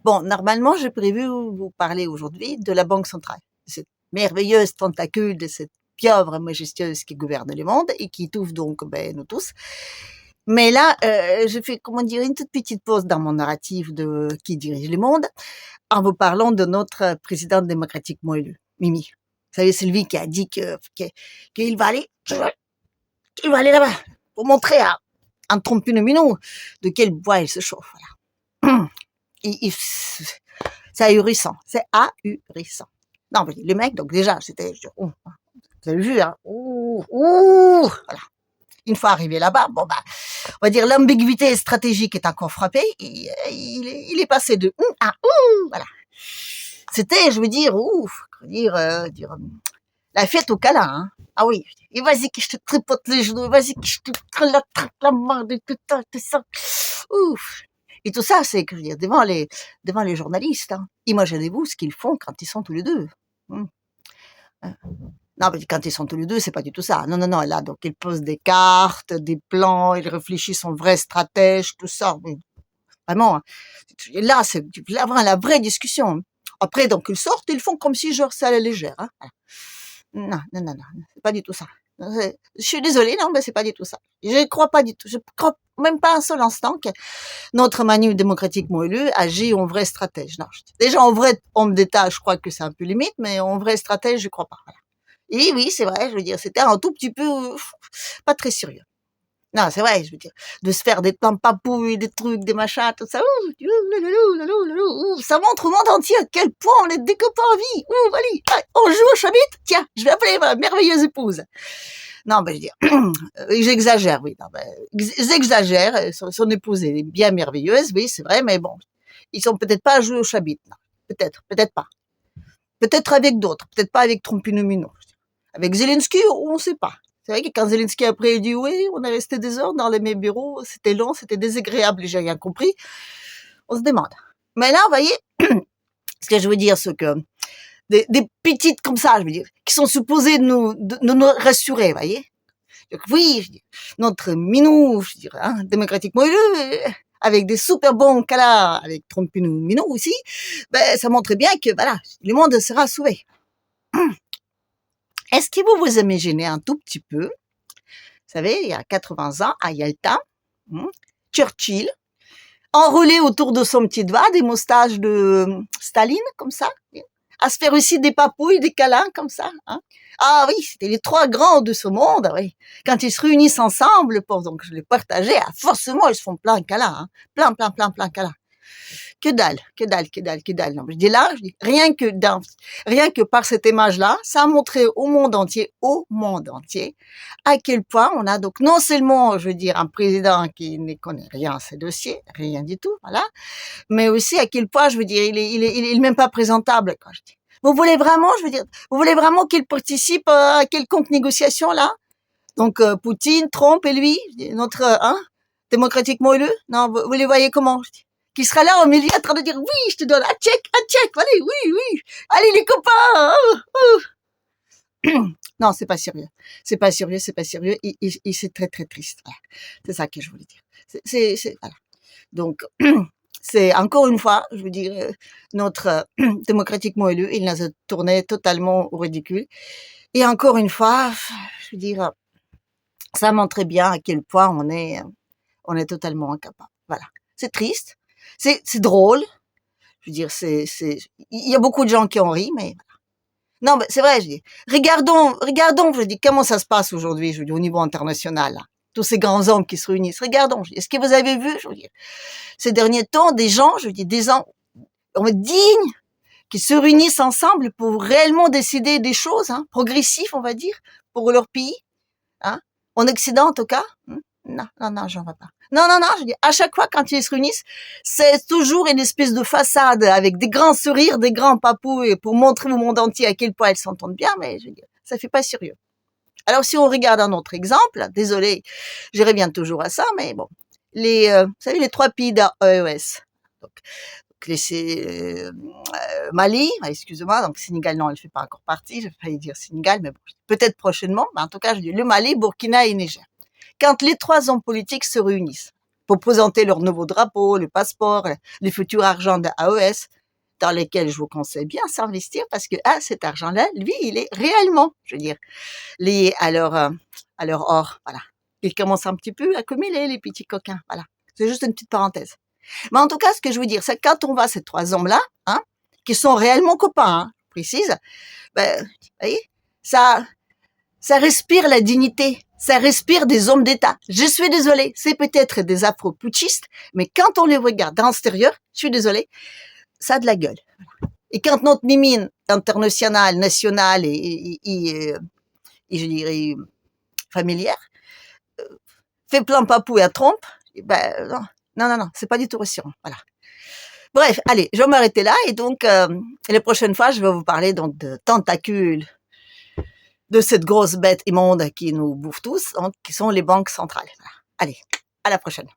Bon, normalement, j'ai prévu vous parler aujourd'hui de la Banque centrale, de cette merveilleuse tentacule, de cette pieuvre majestueuse qui gouverne le monde et qui étouffe donc nous tous. Mais là, je fais, comment dire, une toute petite pause dans mon narratif de qui dirige le monde en vous parlant de notre président démocratiquement élu, Mimi. Vous savez, c'est lui qui a dit qu'il va aller, il va aller là-bas pour montrer à un trompinou de quel bois il se chauffe. Voilà. C'est ahurissant, c'est ahurissant. Non, mais le mec, donc déjà, c'était, vous avez vu, hein, voilà. Une fois arrivé là-bas, bon bah, on va dire l'ambiguïté stratégique est encore frappée. Il est passé de à voilà. C'était, je veux dire, la fête au câlin. Hein. Ah oui, et vas-y que je te tripote les genoux, vas-y que je te traque la main, tout ça. Ouf. Et tout ça, c'est, je veux dire, devant les journalistes. Hein. Imaginez-vous ce qu'ils font quand ils sont tous les deux. Non, mais quand ils sont tous les deux, c'est pas du tout ça. Non, là, donc, ils posent des cartes, des plans, ils réfléchissent en vrai stratège, tout ça. Mais vraiment, hein. Là, c'est la vraie discussion. Après, donc, ils sortent, ils font comme si, genre, c'est à la légère. Hein. Non, c'est pas du tout ça. Je suis désolée, non, mais c'est pas du tout ça. Je crois pas du tout. Je crois même pas un seul instant que notre Manu démocratiquement élu agit en vrai stratège. Non, déjà, en vrai homme d'État, je crois que c'est un peu limite, mais en vrai stratège, je crois pas. Voilà. Et oui, c'est vrai, je veux dire, c'était un tout petit peu pas très sérieux. Non, c'est vrai, je veux dire, de se faire des plans papouilles, des trucs, des machins, tout ça. Ça montre au monde entier à quel point on est des copains en vie. Allez, on joue au chabit. Tiens, je vais appeler ma merveilleuse épouse. Non, ben je veux dire, j'exagère, oui. Non, ben, j'exagère. Son épouse est bien merveilleuse, oui, c'est vrai, mais bon, ils sont peut-être pas à jouer au chabit. Non, peut-être pas. Peut-être avec d'autres, peut-être pas avec Trompinomino. Avec Zelensky, on ne sait pas. C'est vrai que quand Zelensky après dit oui, on est resté des heures dans les mêmes bureaux, c'était long, c'était désagréable, j'ai rien compris. On se demande. Mais là, vous voyez, ce que je veux dire, c'est que des petites comme ça, je veux dire, qui sont supposées de nous rassurer, vous voyez. Donc, oui, notre minou, je dirais, hein, démocratiquement élu, avec des super bons cas avec Trompinou aussi, ben, ça montre bien que, voilà, le monde sera sauvé. Est-ce que vous vous imaginez un tout petit peu, vous savez, il y a 80 ans, à Yalta, Churchill, enroulé autour de son petit doigt, des moustaches de Staline, comme ça, à se faire aussi des papouilles, des câlins, comme ça. Hein. Ah oui, c'était les trois grands de ce monde, oui. Quand ils se réunissent ensemble pour donc les partager, forcément, ils se font plein de câlins, hein. Plein de câlins. Que dalle. Non, je dis là, rien que par cette image-là, ça a montré au monde entier, à quel point on a donc non seulement, je veux dire, un président qui ne connaît rien à ses dossiers, rien du tout, voilà, mais aussi à quel point, je veux dire, il est même pas présentable, quand je dis. Vous voulez vraiment qu'il participe à quelconque négociation, là? Donc, Poutine, Trump et lui, notre, démocratiquement élu? Non, vous les voyez comment? Je dis qui sera là au milieu en train de dire oui, je te donne un check, allez, oui, allez les copains. Non, c'est pas sérieux, et c'est très très triste. Voilà. C'est ça que je voulais dire. Voilà. Donc c'est encore une fois, je veux dire, notre démocratiquement élu, il nous a tourné totalement au ridicule. Et encore une fois, je veux dire, ça montre bien à quel point on est totalement incapable. Voilà. C'est triste. C'est drôle. Je veux dire, il y a beaucoup de gens qui en rient, mais non, mais c'est vrai, je dis. Regardons, je dis, comment ça se passe aujourd'hui, je dis, au niveau international, là. Tous ces grands hommes qui se réunissent. Regardons, je dis, est-ce que vous avez vu, je veux dire, ces derniers temps, des gens, je dis, des gens dignes, qui se réunissent ensemble pour réellement décider des choses, progressives, on va dire, pour leur pays, hein, en Occident, en tout cas. Non, j'en vois pas. Non, je dis, à chaque fois, quand ils se réunissent, c'est toujours une espèce de façade avec des grands sourires, des grands papous pour montrer au monde entier à quel point ils s'entendent bien, mais je veux dire, ça fait pas sérieux. Alors, si on regarde un autre exemple, désolé, je reviens toujours à ça, mais bon, vous savez, les 3 pays d'AES. Donc, Mali, excusez-moi, donc Sénégal, non, elle fait pas encore partie, j'ai failli dire Sénégal, mais bon, peut-être prochainement, mais en tout cas, je dis le Mali, Burkina et Niger. Quand les 3 hommes politiques se réunissent, pour présenter leur nouveau drapeau, le passeport, les futurs argents de AES, dans lesquels je vous conseille bien s'investir parce que cet argent-là, lui, il est réellement, je veux dire, lié à leur or. Voilà. Ils commencent un petit peu à accumuler les petits coquins. Voilà. C'est juste une petite parenthèse. Mais en tout cas, ce que je veux dire, c'est que quand on voit ces trois hommes-là, hein, qui sont réellement copains, hein, précise, ben, vous voyez, ça respire la dignité, ça respire des hommes d'État. Je suis désolée, c'est peut-être des afro-putschistes, mais quand on les regarde dans l'extérieur, je suis désolée, ça a de la gueule. Et quand notre mimine internationale, nationale et je dirais familière fait plein papou et à trompe, ben non, c'est pas du tout rassurant. Voilà. Bref, allez, je vais m'arrêter là et donc les prochaines fois, je vais vous parler donc de tentacules de cette grosse bête immonde qui nous bouffe tous, donc, qui sont les banques centrales. Voilà. Allez, à la prochaine.